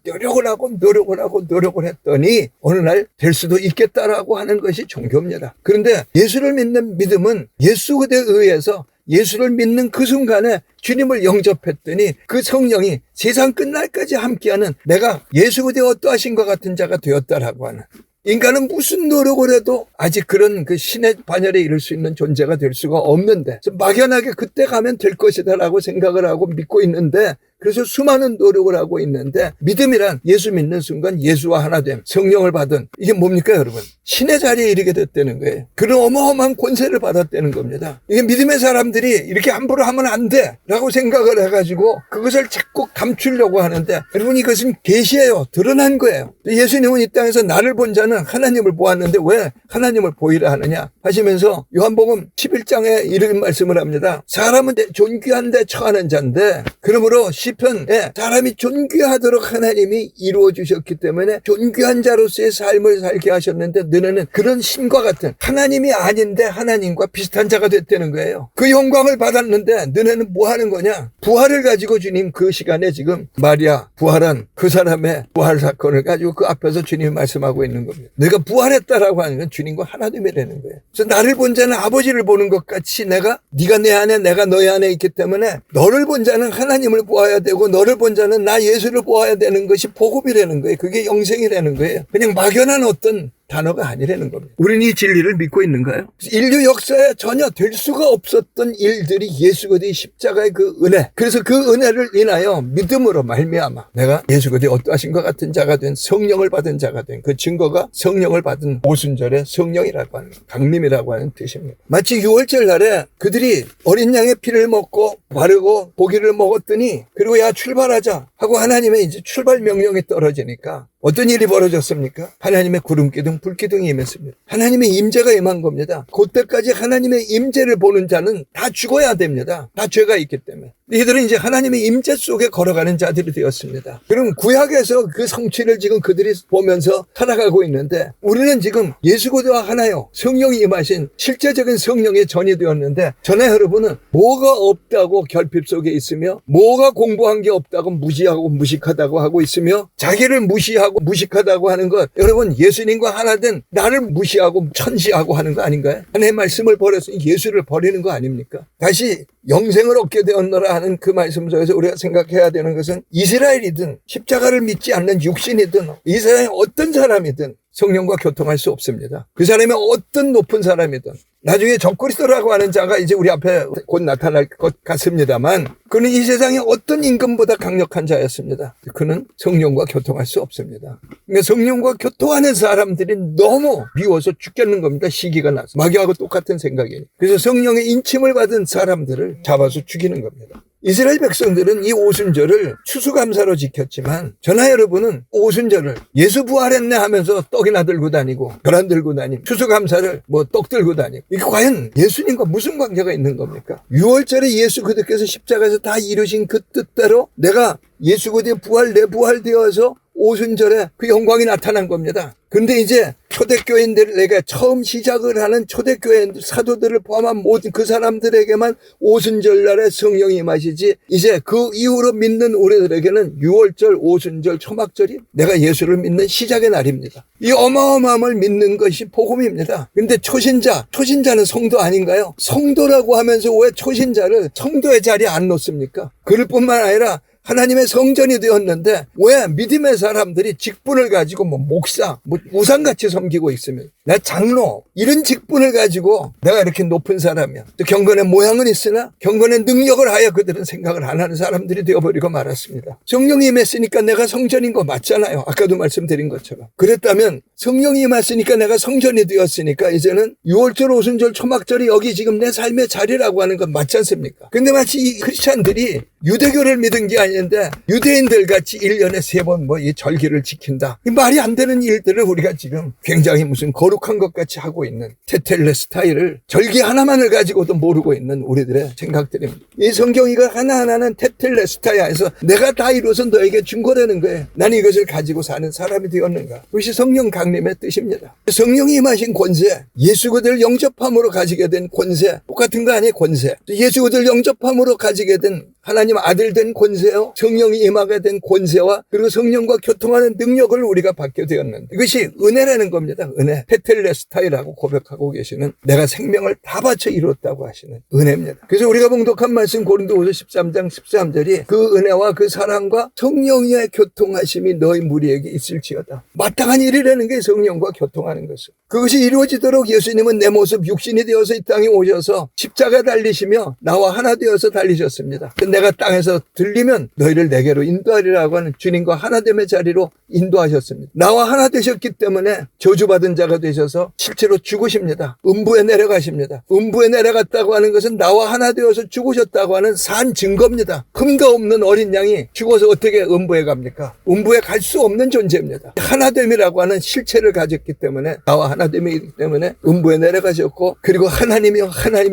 노력을 했더니 어느 날 될 수도 있겠다라고 하는 것이 종교입니다. 그런데 예수를 믿는 믿음은 예수 그대에 의해서 예수를 믿는 그 순간에 주님을 영접했더니 그 성령이 세상 끝날까지 함께하는 내가 예수 그대에 어떠하신 것 같은 자가 되었다라고 하는 인간은 무슨 노력을 해도 아직 그런 그 신의 반열에 이를 수 있는 존재가 될 수가 없는데 막연하게 그때 가면 될 것이다라고 생각을 하고 믿고 있는데 그래서 수많은 노력을 하고 있는데 믿음이란 예수 믿는 순간 예수와 하나됨, 성령을 받은 이게 뭡니까 여러분? 신의 자리에 이르게 됐다는 거예요. 그런 어마어마한 권세를 받았다는 겁니다. 이게 믿음의 사람들이 이렇게 함부로 하면 안 돼 라고 생각을 해가지고 그것을 자꾸 감추려고 하는데 여러분 이것은 계시예요. 드러난 거예요. 예수님은 이 땅에서 나를 본 자는 하나님을 보았는데 왜 하나님을 보이라 하느냐 하시면서 요한복음 11장에 이런 말씀을 합니다. 사람은 존귀한 데 처하는 자인데 그러므로 시편에 사람이 존귀하도록 하나님이 이루어 주셨기 때문에 존귀한 자로서의 삶을 살게 하셨는데 너네는 그런 신과 같은 하나님이 아닌데 하나님과 비슷한 자가 됐다는 거예요. 그 영광을 받았는데 너네는 뭐 하는 거냐? 부활을 가지고 주님 그 시간에 지금 마리아 부활한 그 사람의 부활 사건을 가지고 그 앞에서 주님이 말씀하고 있는 겁니다. 내가 부활했다라고 하는 건 주님과 하나됨이라는 거예요. 그래서 나를 본 자는 아버지를 보는 것 같이 네가 내 안에 내가 너희 안에 있기 때문에 너를 본 자는 하나님을 보아야 되고 너를 본 자는 나 예수를 보아야 되는 것이 복음이라는 거예요. 그게 영생이라는 거예요. 그냥 막연한 어떤 단어가 아니라는 겁니다. 우리는 이 진리를 믿고 있는가요? 인류 역사에 전혀 될 수가 없었던 일들이 예수 그리스도의 십자가의 그 은혜, 그래서 그 은혜를 인하여 믿음으로 말미암아 내가 예수 그리스도의 어떠하신 것 같은 자가 된 성령을 받은 자가 된 그 증거가 성령을 받은 오순절의 성령이라고 하는 강림이라고 하는 뜻입니다. 마치 6월절 날에 그들이 어린 양의 피를 먹고 바르고 고기를 먹었더니 그리고 야 출발하자 하고 하나님의 이제 출발 명령이 떨어지니까 어떤 일이 벌어졌습니까? 하나님의 구름기둥, 불기둥이 임했습니다. 하나님의 임재가 임한 겁니다. 그때까지 하나님의 임재를 보는 자는 다 죽어야 됩니다. 다 죄가 있기 때문에. 이들은 이제 하나님의 임재 속에 걸어가는 자들이 되었습니다. 그럼 구약에서 그 성취를 지금 그들이 보면서 살아가고 있는데 우리는 지금 예수 그리스도와 하나요. 성령이 임하신 실제적인 성령의 전이 되었는데 저는 여러분은 뭐가 없다고 결핍 속에 있으며 뭐가 공부한 게 없다고 무지하고 무식하다고 하고 있으며 자기를 무시하고 무식하다고 하는 것 여러분 예수님과 하나 된 나를 무시하고 천시하고 하는 거 아닌가요? 하나님의 말씀을 버려서 예수를 버리는 거 아닙니까? 다시 영생을 얻게 되었노라 하는 그 말씀 속에서 우리가 생각해야 되는 것은 이스라엘이든 십자가를 믿지 않는 육신이든 이스라엘 어떤 사람이든 성령과 교통할 수 없습니다. 그 사람이 어떤 높은 사람이든 나중에 적그리스도라고 하는 자가 이제 우리 앞에 곧 나타날 것 같습니다만 그는 이 세상에 어떤 임금보다 강력한 자였습니다. 그는 성령과 교통할 수 없습니다. 그러니까 성령과 교통하는 사람들이 너무 미워서 죽겠는 겁니다. 시기가 나서. 마귀하고 똑같은 생각이에요. 그래서 성령의 인침을 받은 사람들을 잡아서 죽이는 겁니다. 이스라엘 백성들은 이 오순절을 추수감사로 지켰지만 저나 여러분은 오순절을 예수 부활했네 하면서 떡이나 들고 다니고 계란 들고 다니고 추수감사를 떡 들고 다니고 이게 과연 예수님과 무슨 관계가 있는 겁니까? 6월절에 예수 그리스도께서 십자가에서 다 이루신 그 뜻대로 내가 예수 그리스도의 부활 내 부활되어서 오순절에 그 영광이 나타난 겁니다. 근데 이제 초대교인들에게 처음 시작을 하는 초대교인 사도들을 포함한 모든 그 사람들에게만 오순절날에 성령이 임하시지 이제 그 이후로 믿는 우리들에게는 6월절, 오순절, 초막절이 내가 예수를 믿는 시작의 날입니다. 이 어마어마함을 믿는 것이 복음입니다. 근데 초신자는 성도 아닌가요? 성도라고 하면서 왜 초신자를 성도의 자리에 안 놓습니까? 그럴 뿐만 아니라 하나님의 성전이 되었는데 왜 믿음의 사람들이 직분을 가지고 목사, 우상같이 섬기고 있으면 나 장로 이런 직분을 가지고 내가 이렇게 높은 사람이야. 또 경건의 모양은 있으나 경건의 능력을 하여 그들은 생각을 안 하는 사람들이 되어버리고 말았습니다. 성령이 임했으니까 내가 성전인 거 맞잖아요. 아까도 말씀드린 것처럼. 그랬다면 성령이 임했으니까 내가 성전이 되었으니까 이제는 6월절, 오순절, 초막절이 여기 지금 내 삶의 자리라고 하는 건 맞지 않습니까? 근데 마치 이 크리스찬들이 유대교를 믿은 게 아닌데 유대인들 같이 1년에 3번 이 절기를 지킨다. 이 말이 안 되는 일들을 우리가 지금 굉장히 무슨 거룩한 것 같이 하고 있는 테텔레 스타일을 절기 하나만을 가지고도 모르고 있는 우리들의 생각들입니다. 이 성경 이거 하나하나는 테텔레 스타야에서 내가 다 이루어서 너에게 준 거라는 거예요. 나는 이것을 가지고 사는 사람이 되었는가. 그것이 성령 강림의 뜻입니다. 성령이 임하신 권세, 예수 그들 영접함으로 가지게 된 권세, 똑같은 거 아니에요? 권세. 예수 그들 영접함으로 가지게 된 하나님 아들 된 권세요. 성령이 임하게 된 권세와 그리고 성령과 교통하는 능력을 우리가 받게 되었는데 이것이 은혜라는 겁니다. 은혜. 테텔레스타이라고 고백하고 계시는 내가 생명을 다 바쳐 이뤘다고 하시는 은혜입니다. 그래서 우리가 봉독한 말씀 고린도후서 13장 13절이 그 은혜와 그 사랑과 성령의 교통하심이 너희 무리에게 있을지어다. 마땅한 일이라는 게 성령과 교통하는 것을. 그것이 이루어지도록 예수님은 내 모습 육신이 되어서 이 땅에 오셔서 십자가 달리시며 나와 하나 되어서 달리셨습니다. 내가 땅에서 들리면 너희를 내게로 인도하리라고 하는 주님과 하나됨의 자리로 인도하셨습니다. 나와 하나 되셨기 때문에 저주받은 자가 되셔서 실제로 죽으십니다. 음부에 내려가십니다. 음부에 내려갔다고 하는 것은 나와 하나 되어서 죽으셨다고 하는 산 증거입니다. 흠도 없는 어린 양이 죽어서 어떻게 음부에 갑니까? 음부에 갈 수 없는 존재입니다. 하나됨이라고 하는 실체를 가졌기 때문에 나와 하나됨이기 때문에 음부에 내려가셨고, 그리고 하나님이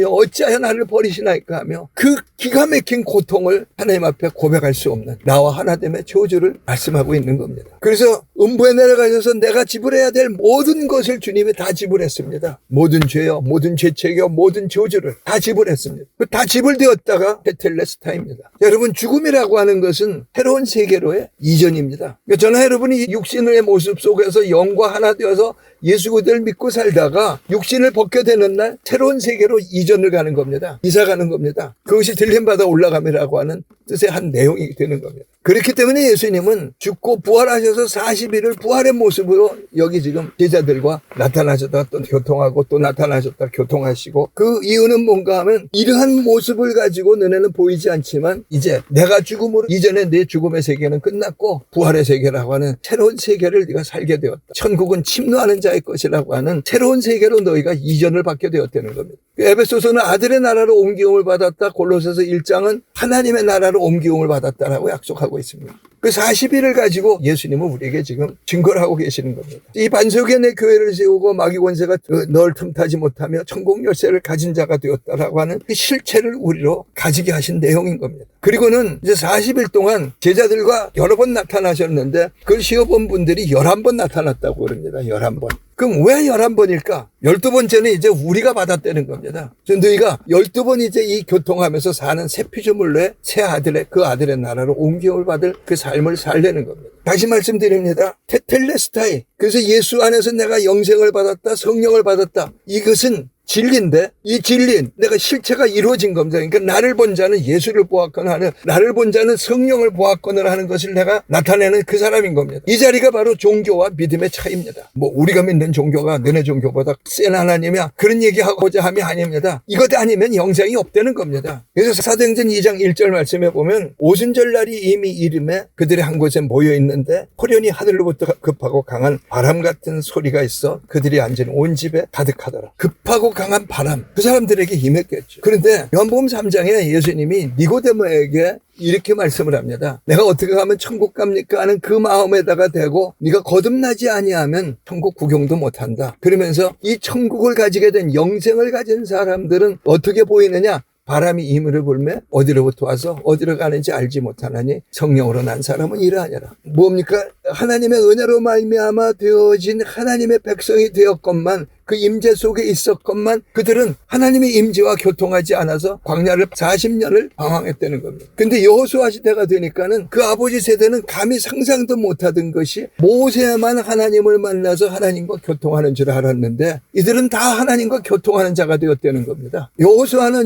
어찌하여 나를 버리시나이까 하며 그 기가 막힌 고통을 하나님 앞에 고백할 수 없는 나와 하나됨의 저주를 말씀하고 있는 겁니다. 그래서 음부에 내려가셔서 내가 지불해야 될 모든 것을 주님이 다 지불했습니다. 모든 죄요, 모든 죄책이요, 모든 저주를 다 지불했습니다. 다 지불되었다가 테텔레스타입니다. 여러분, 죽음이라고 하는 것은 새로운 세계로의 이전입니다. 저는 여러분이 육신의 모습 속에서 영과 하나 되어서 예수 그리스도를 믿고 살다가 육신을 벗게 되는 날 새로운 세계로 이전을 가는 겁니다. 이사 가는 겁니다. 그것이 들림받아 올라감이라고 하는 뜻의 한 내용이 되는 겁니다. 그렇기 때문에 예수님은 죽고 부활하셔서 40일을 부활의 모습으로 여기 지금 제자들과 나타나셨다가 또 교통하고 또 나타나셨다가 교통하시고, 그 이유는 뭔가 하면 이러한 모습을 가지고 너네는 보이지 않지만 이제 내가 죽음으로 이전에 내 죽음의 세계는 끝났고 부활의 세계라고 하는 새로운 세계를 네가 살게 되었다. 천국은 침노하는 자의 것이라고 하는 새로운 세계로 너희가 이전을 받게 되었다는 겁니다. 에베소서는 아들의 나라로 옮기움을 받았다. 골로새서 1장은 하나님의 나라로 옮기움을 받았다라고 약속하고 있습니다. 그 40일을 가지고 예수님은 우리에게 지금 증거를 하고 계시는 겁니다. 이 반석에 내 교회를 세우고 마귀 권세가 널 틈타지 못하며 천국 열쇠를 가진 자가 되었다라고 하는 그 실체를 우리로 가지게 하신 내용인 겁니다. 그리고는 이제 40일 동안 제자들과 여러 번 나타나셨는데 그걸 시어본 분들이 11번 나타났다고 그럽니다. 11번. 그럼 왜 11번일까? 12번째는 이제 우리가 받았다는 겁니다. 너희가 12번 이제 이 교통하면서 사는 새 피조물로의 새 아들의 그 아들의 나라로 옮김을 받을 그 삶을 살려는 겁니다. 다시 말씀드립니다. 테텔레스타이. 그래서 예수 안에서 내가 영생을 받았다, 성령을 받았다. 이것은 진리인데 이 진리, 내가 실체가 이루어진 겁니다. 그러니까 나를 본 자는 예수를 보았거나 하는, 나를 본 자는 성령을 보았거나 하는 것을 내가 나타내는 그 사람인 겁니다. 이 자리가 바로 종교와 믿음의 차이입니다. 뭐 우리가 믿는 종교가 너네 종교보다 센 하나님이야, 그런 얘기하고자 함이 아닙니다. 이것 아니면 영생이 없다는 겁니다. 그래서 사도행전 2장 1절 말씀에 보면 오순절날이 이미 이름에 그들이 한 곳에 모여 있는데 호련히 하늘로부터 급하고 강한 바람 같은 소리가 있어 그들이 앉은 온 집에 가득하더라. 급하고 강한 바람, 그 사람들에게 임했겠죠. 그런데 요한복음 3장에 예수님이 니고데모에게 이렇게 말씀을 합니다. 내가 어떻게 가면 천국 갑니까 하는 그 마음에다가 대고 네가 거듭나지 아니하면 천국 구경도 못한다. 그러면서 이 천국을 가지게 된 영생을 가진 사람들은 어떻게 보이느냐? 바람이 임의를 불매 어디로부터 와서 어디로 가는지 알지 못하나니 성령으로 난 사람은 이러하니라. 뭡니까? 하나님의 은혜로 말미암아 되어진 하나님의 백성이 되었건만, 그 임재 속에 있었건만 그들은 하나님의 임재와 교통하지 않아서 광야를 40년을 방황했다는 겁니다. 근데 여호수아 시대가 되니까는 그 아버지 세대는 감히 상상도 못하던 것이 모세만 하나님을 만나서 하나님과 교통하는 줄 알았는데 이들은 다 하나님과 교통하는 자가 되었다는 겁니다. 여호수아는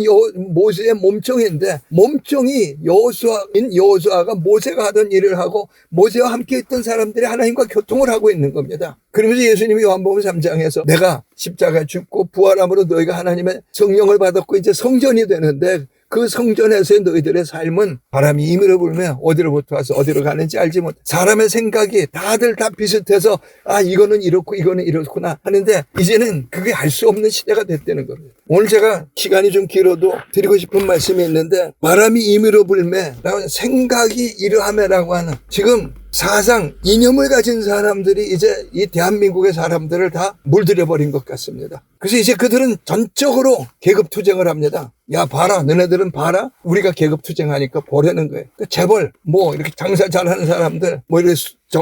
모세의 몸종인데 몸종이 여호수아가 모세가 하던 일을 하고 모세와 함께 있던 사람들이 하나님과 교통을 하고 있는 겁니다. 그러면서 예수님이 요한복음 3장에서 내가 십자가에 죽고 부활함으로 너희가 하나님의 성령을 받았고 이제 성전이 되는데 그 성전에서의 너희들의 삶은 바람이 임의로 불며 어디로부터 와서 어디로 가는지 알지 못해. 사람의 생각이 다들 다 비슷해서 이거는 이렇고 이거는 이렇구나 하는데 이제는 그게 알 수 없는 시대가 됐다는 겁니다. 오늘 제가 시간이 좀 길어도 드리고 싶은 말씀이 있는데 바람이 임의로 불매 생각이 이러하매라고 하는 지금 사상, 이념을 가진 사람들이 이제 이 대한민국의 사람들을 다 물들여버린 것 같습니다. 그래서 이제 그들은 전적으로 계급투쟁을 합니다. 야, 봐라. 너네들은 봐라. 우리가 계급투쟁하니까 보려는 거예요. 그러니까 재벌, 이렇게 장사 잘하는 사람들, 이렇게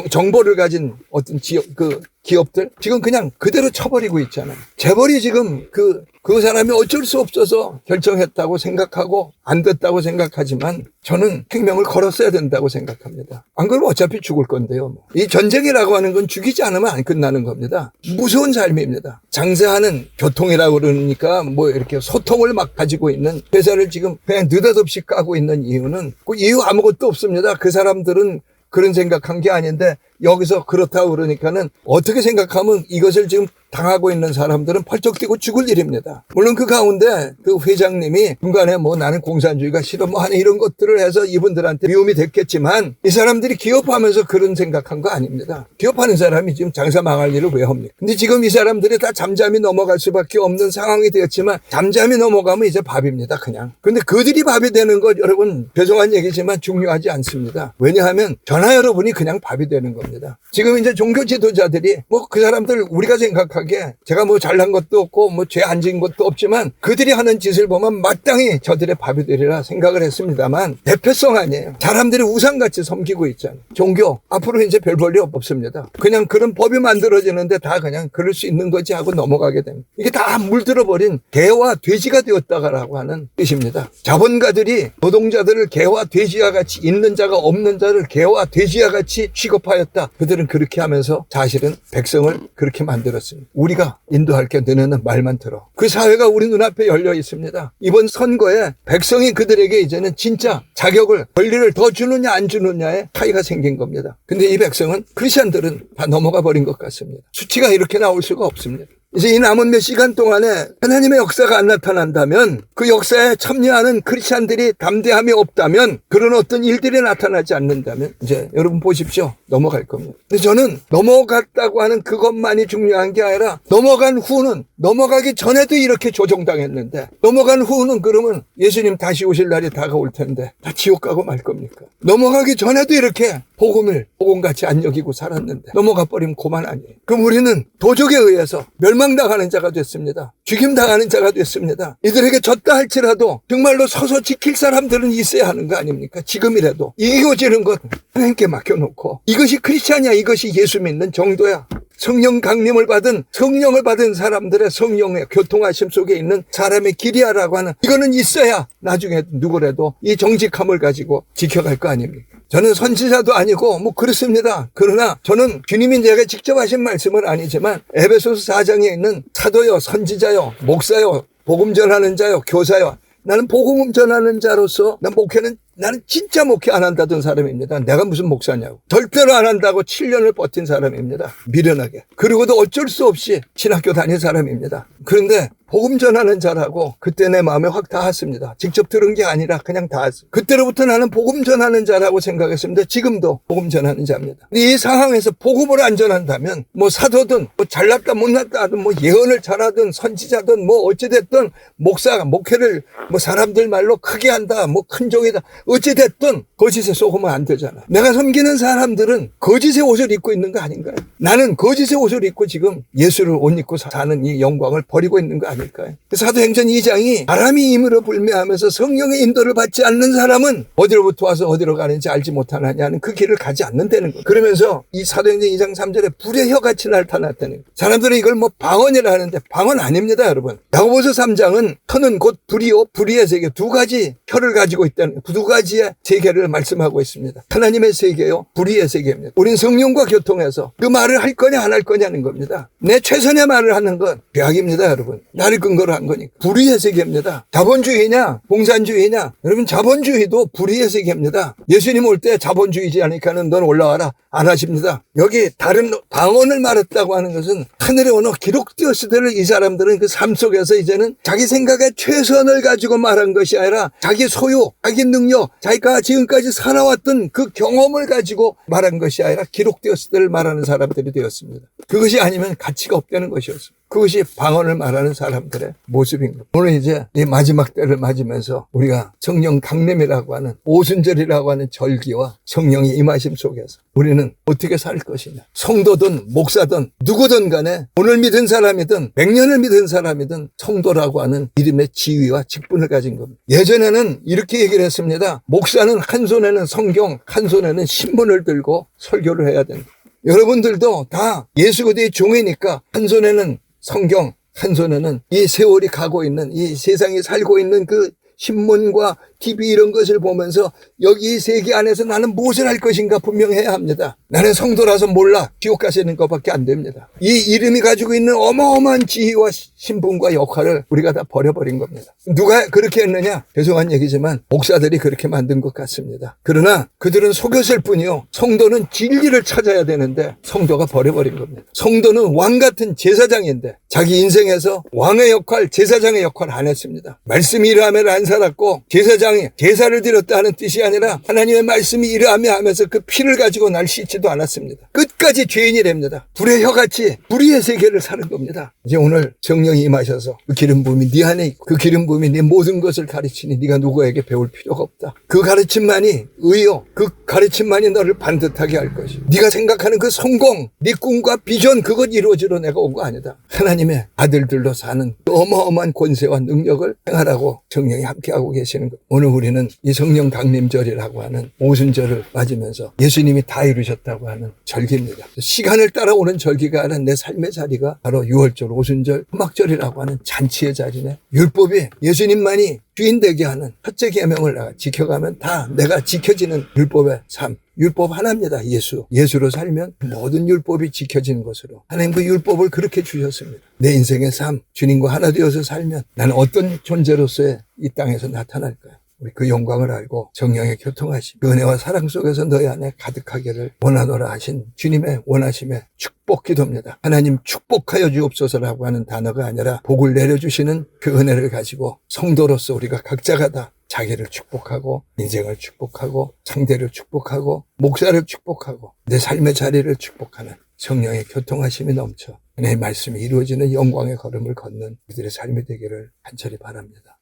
정보를 가진 어떤 기업들, 지금 그냥 그대로 쳐버리고 있잖아요. 재벌이 지금 그 사람이 어쩔 수 없어서 결정했다고 생각하고 안 됐다고 생각하지만 저는 생명을 걸었어야 된다고 생각합니다. 안 그러면 어차피 죽을 건데요. 이 전쟁이라고 하는 건 죽이지 않으면 안 끝나는 겁니다. 무서운 삶입니다. 장사하는 교통이라고 그러니까 이렇게 소통을 막 가지고 있는 회사를 지금 그냥 느닷없이 까고 있는 이유는 그 이유 아무것도 없습니다. 그 사람들은 그런 생각한 게 아닌데 여기서 그렇다고 그러니까는 어떻게 생각하면 이것을 지금 당하고 있는 사람들은 펄쩍 뛰고 죽을 일입니다. 물론 그 가운데 그 회장님이 중간에 뭐 나는 공산주의가 싫어 뭐 하는 이런 것들을 해서 이분들한테 미움이 됐겠지만 이 사람들이 기업하면서 그런 생각한 거 아닙니다. 기업하는 사람이 지금 장사 망할 일을 왜 합니까? 근데 지금 이 사람들이 다 잠잠히 넘어갈 수밖에 없는 상황이 되었지만 잠잠히 넘어가면 이제 밥입니다. 그냥. 근데 그들이 밥이 되는 것 여러분 죄송한 얘기지만 중요하지 않습니다. 왜냐하면 저나 여러분이 그냥 밥이 되는 겁니다. 지금 이제 종교 지도자들이 뭐 그 사람들 우리가 생각하기에 제가 뭐 잘난 것도 없고 뭐 죄 안 지은 것도 없지만 그들이 하는 짓을 보면 마땅히 저들의 밥이 되리라 생각을 했습니다만 대표성 아니에요. 사람들이 우상같이 섬기고 있잖아요. 종교 앞으로 이제 별 볼 일 없습니다. 그냥 그런 법이 만들어지는데 다 그냥 그럴 수 있는 거지 하고 넘어가게 됩니다. 이게 다 물들어버린 개와 돼지가 되었다라고 하는 뜻입니다. 자본가들이 노동자들을 개와 돼지와 같이 있는 자가 없는 자를 개와 돼지와 같이 취급하였다. 그들은 그렇게 하면서 사실은 백성을 그렇게 만들었습니다. 우리가 인도할 게 너네는 말만 들어. 그 사회가 우리 눈앞에 열려 있습니다. 이번 선거에 백성이 그들에게 이제는 진짜 자격을 권리를 더 주느냐 안 주느냐에 차이가 생긴 겁니다. 근데 이 백성은 크리스천들은 다 넘어가 버린 것 같습니다. 수치가 이렇게 나올 수가 없습니다. 이제 이 남은 몇 시간 동안에 하나님의 역사가 안 나타난다면 그 역사에 참여하는 크리스찬들이 담대함이 없다면 그런 어떤 일들이 나타나지 않는다면 이제 여러분 보십시오. 넘어갈 겁니다. 근데 저는 넘어갔다고 하는 그것만이 중요한 게 아니라 넘어간 후는 넘어가기 전에도 이렇게 조종당했는데 넘어간 후는 그러면 예수님 다시 오실 날이 다가올 텐데 다 지옥 가고 말 겁니까? 넘어가기 전에도 이렇게 복음같이 안 여기고 살았는데 넘어가 버리면 그만 아니에요. 그럼 우리는 도적에 의해서 멸망당하는 자가 됐습니다. 죽임당하는 자가 됐습니다. 이들에게 졌다 할지라도 정말로 서서 지킬 사람들은 있어야 하는 거 아닙니까? 지금이라도 이겨지는 것 하나님께 맡겨놓고 이것이 크리스찬이야. 이것이 예수 믿는 정도야. 성령 강림을 받은 성령을 받은 사람들의 성령의 교통하심 속에 있는 사람의 길이야라고 하는 이거는 있어야 나중에 누구라도 이 정직함을 가지고 지켜갈 거 아닙니까? 저는 선지자도 아니고 뭐 그렇습니다. 그러나 저는 주님이 내가 직접 하신 말씀은 아니지만 에베소서 4장에 있는 사도요, 선지자요, 목사요, 복음 전하는 자요, 교사요. 나는 복음 전하는 자로서 나는 진짜 목회 안 한다던 사람입니다. 내가 무슨 목사냐고. 절대로 안 한다고 7년을 버틴 사람입니다. 미련하게. 그리고도 어쩔 수 없이 신학교 다닌 사람입니다. 그런데 복음 전하는 자라고 그때 내 마음에 확 닿았습니다. 직접 들은 게 아니라 그냥 닿았어요. 그때로부터 나는 복음 전하는 자라고 생각했습니다. 지금도 복음 전하는 자입니다. 이 상황에서 복음을 안 전한다면 뭐 사도든 뭐 잘났다 못났다 하든 뭐 예언을 잘하든 선지자든 뭐 어찌됐든 목회를 뭐 사람들 말로 크게 한다 뭐 큰 종이다 어찌됐든 거짓에 속으면 안 되잖아. 내가 섬기는 사람들은 거짓의 옷을 입고 있는 거 아닌가요? 나는 거짓의 옷을 입고 지금 예수를 옷 입고 사는 이 영광을 버리고 있는 거 아닐까요? 사도행전 2장이 바람이 임으로 불매하면서 성령의 인도를 받지 않는 사람은 어디로부터 와서 어디로 가는지 알지 못하느냐는 그 길을 가지 않는다는 거예요. 그러면서 이 사도행전 2장 3절에 불의 혀같이 나타났다는 거예요. 사람들은 이걸 뭐 방언이라 하는데 방언 아닙니다, 여러분. 야고보서 3장은 혀는 곧 불이요 불의의 세계 두 가지 혀를 가지고 있다는 두 가지의 세계를 말씀하고 있습니다. 하나님의 세계요 불의의 세계입니다. 우린 성령과 교통해서 그 말을 할 거냐 안 할 거냐는 겁니다. 내 최선의 말을 하는 건 죄악입니다, 여러분. 나를 근거로 한 거니까. 불의의 세계입니다. 자본주의냐 공산주의냐 여러분 자본주의도 불의의 세계입니다. 예수님 올 때 자본주의지 않으니까는 넌 올라와라 안 하십니다. 여기 다른 방언을 말했다고 하는 것은 하늘의 언어 기록되었으되 이 사람들은 그 삶 속에서 이제는 자기 생각의 최선을 가지고 말한 것이 아니라 자기 소유 자기 능력 자기가 지금까지 살아왔던 그 경험을 가지고 말한 것이 아니라 기록되었으되 말하는 사람들이 되었습니다. 그것이 아니면 가치가 없다는 것이었습니다. 그것이 방언을 말하는 사람들의 모습인 겁니다. 오늘 이제 이 마지막 때를 맞으면서 우리가 성령 강림이라고 하는 오순절이라고 하는 절기와 성령의 임하심 속에서 우리는 어떻게 살 것이냐. 성도든 목사든 누구든 간에 오늘 믿은 사람이든 100년을 믿은 사람이든 성도라고 하는 이름의 지위와 직분을 가진 겁니다. 예전에는 이렇게 얘기를 했습니다. 목사는 한 손에는 성경 한 손에는 신문을 들고 설교를 해야 된다. 여러분들도 다 예수 그리스도의 종이니까 한 손에는 성경, 한 손에는 이 세월이 가고 있는 이 세상이 살고 있는 그 신문과 TV 이런 것을 보면서 여기 이 세계 안에서 나는 무엇을 할 것인가 분명해야 합니다. 나는 성도라서 몰라. 지옥 가시는 것밖에 안 됩니다. 이 이름이 가지고 있는 어마어마한 지위와 신분과 역할을 우리가 다 버려버린 겁니다. 누가 그렇게 했느냐? 죄송한 얘기지만 목사들이 그렇게 만든 것 같습니다. 그러나 그들은 속였을 뿐이요. 성도는 진리를 찾아야 되는데 성도가 버려버린 겁니다. 성도는 왕 같은 제사장인데 자기 인생에서 왕의 역할, 제사장의 역할 안 했습니다. 말씀이 이러하면 안 살았고 제사장이 제사를 드렸다 하는 뜻이 아니라 하나님의 말씀이 이러하며 하면서 그 피를 가지고 날 씻지도 않았습니다. 끝까지 죄인이 됩니다. 불의 혀같이 불의의 세계를 사는 겁니다. 이제 오늘 성령이 임하셔서 그 기름 부음이 네 안에 있고 그 기름 부음이 네 모든 것을 가르치니 네가 누구에게 배울 필요가 없다. 그 가르침만이 의요, 그 가르침만이 너를 반듯하게 할 것이요. 네가 생각하는 그 성공, 네 꿈과 비전 그것 이루어지러 내가 온 거 아니다. 하나님의 아들들로 사는 그 어마어마한 권세와 능력을 행하라고 성령이 함께하고 계시는 것. 오늘 우리는 이 성령 강림절이라고 하는 오순절을 맞으면서 예수님이 다 이루셨다고 하는 절기입니다. 시간을 따라오는 절기가 아니라 내 삶의 자리가 바로 6월절, 오순절, 초막절이라고 하는 잔치의 자리네. 율법이 예수님만이 주인 되게 하는 첫째 계명을 내가 지켜가면 다 내가 지켜지는 율법의 삶. 율법 하나입니다. 예수로 살면 모든 율법이 지켜지는 것으로 하나님 그 율법을 그렇게 주셨습니다. 내 인생의 삶, 주님과 하나 되어서 살면 나는 어떤 존재로서의 이 땅에서 나타날까요? 우리 그 영광을 알고 정령의 교통하심, 그 은혜와 사랑 속에서 너희 안에 가득하기를 원하노라 하신 주님의 원하심에 축복 기도입니다. 하나님 축복하여 주옵소서라고 하는 단어가 아니라 복을 내려주시는 그 은혜를 가지고 성도로서 우리가 각자가 다 자기를 축복하고 인생을 축복하고 상대를 축복하고 목사를 축복하고 내 삶의 자리를 축복하는 성령의 교통하심이 넘쳐 은혜의 말씀이 이루어지는 영광의 걸음을 걷는 그들의 삶이 되기를 간절히 바랍니다.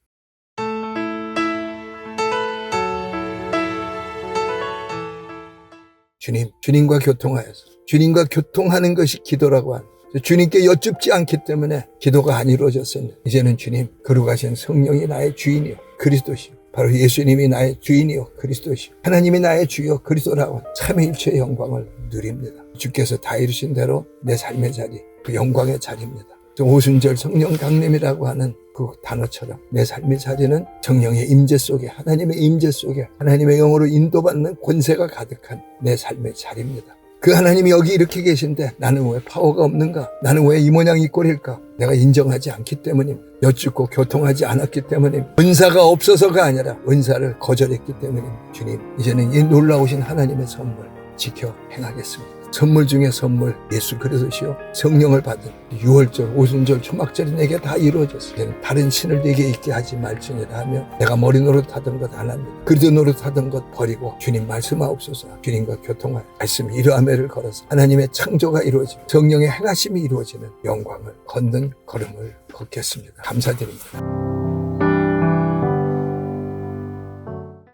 주님과 교통하여서 주님과 교통하는 것이 기도라고 하는 주님께 여쭙지 않기 때문에 기도가 안 이루어졌습니다. 이제는 주님 거룩하신 성령이 나의 주인이요 그리스도시요 바로 예수님이 나의 주인이요 그리스도시요 하나님이 나의 주요 그리스도라고 삼위일체의 영광을 누립니다. 주께서 다 이루신 대로 내 삶의 자리 그 영광의 자리입니다. 오순절 성령 강림이라고 하는 그 단어처럼 내 삶의 자리는 성령의 임재 속에 하나님의 임재 속에 하나님의 영으로 인도받는 권세가 가득한 내 삶의 자리입니다. 그 하나님이 여기 이렇게 계신데 나는 왜 파워가 없는가? 나는 왜 이 모양 이 꼴일까? 내가 인정하지 않기 때문입니다. 여쭙고 교통하지 않았기 때문입니다. 은사가 없어서가 아니라 은사를 거절했기 때문입니다. 주님, 이제는 이 놀라우신 하나님의 선물 지켜 행하겠습니다. 선물 중에 선물 예수 그리스도시요 성령을 받은 6월절, 오순절, 초막절이 내게 다 이루어졌어. 이제는 다른 신을 내게 있게 하지 말지니라 하며 내가 머리 노릇하던 것 안 합니다. 그리도 노릇하던 것 버리고 주님 말씀하옵소서. 주님과 교통할 말씀 이러하매를 걸어서 하나님의 창조가 이루어지고 성령의 행하심이 이루어지는 영광을 걷는 걸음을 걷겠습니다. 감사드립니다.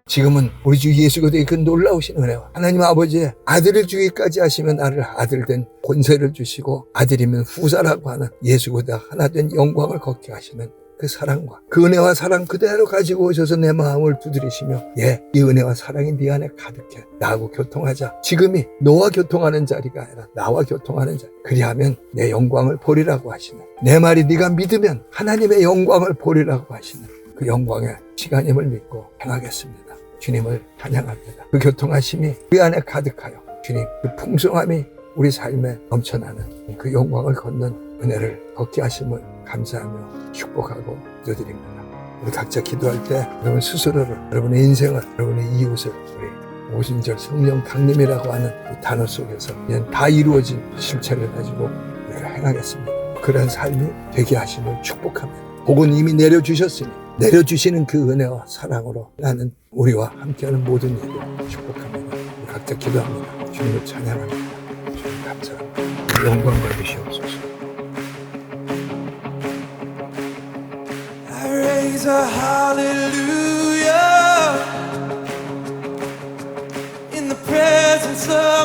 지금은 우리 주 예수 그리스도의 그 놀라우신 은혜와 하나님 아버지의 아들을 주기까지 하시면 나를 아들된 권세를 주시고 아들이면 후사라고 하는 예수 그리스도와 하나 된 영광을 걷게 하시는 그 사랑과 그 은혜와 사랑 그대로 가지고 오셔서 내 마음을 두드리시며 이 은혜와 사랑이 네 안에 가득해 나하고 교통하자. 지금이 너와 교통하는 자리가 아니라 나와 교통하는 자리. 그리하면 내 영광을 보리라고 하시는 내 말이 네가 믿으면 하나님의 영광을 보리라고 하시는 그 영광의 시간임을 믿고 행하겠습니다. 주님을 찬양합니다. 그 교통하심이 그 안에 가득하여 주님 그 풍성함이 우리 삶에 넘쳐나는 그 영광을 걷는 은혜를 걷게 하심을 감사하며 축복하고 기도드립니다. 우리 각자 기도할 때 여러분 스스로를 여러분의 인생을 여러분의 이웃을 우리 오순절 성령 강림이라고 하는 이 단어 속에서 그냥 다 이루어진 실체를 가지고 우리가 행하겠습니다. 그런 삶이 되게 하심을 축복합니다. 복은 이미 내려주셨으니 내려주시는 그 은혜와 사랑으로 나는 우리와 함께하는 모든 일을 축복합니다. 우리 각자 기도합니다. 주님을 찬양합니다. 주님 감사합니다. 영광 받으시옵소서. I raise a hallelujah in the presence of